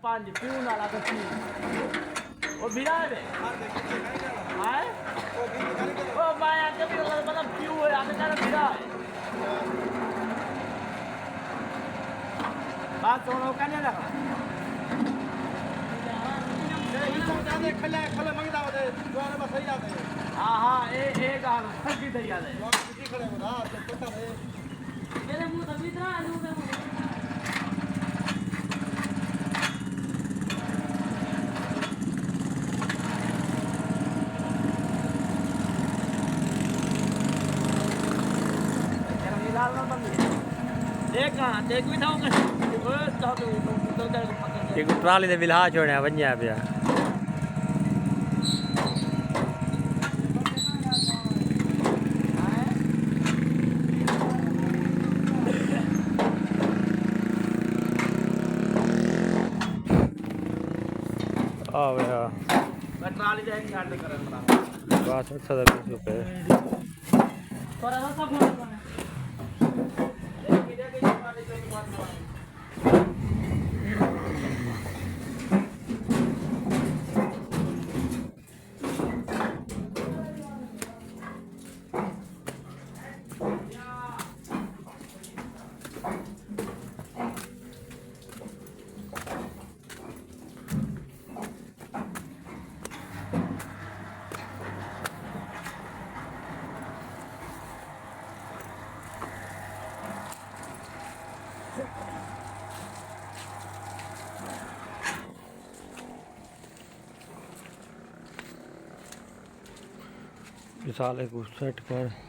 5 più una la così. O virare? Oh, ma è anche più e anche da virare. Basta, non cambia nada. हाँ हाँ एक गाल सब्जी तैयार है मेरे मुंह तक इतना है मुंह में एक ट्राली दे विला छोड़िया वंजा पिया ट्राली दे गाड़ी करन बड़ा बस 120 रुपए थोड़ा सा सब होना साले को सेट कर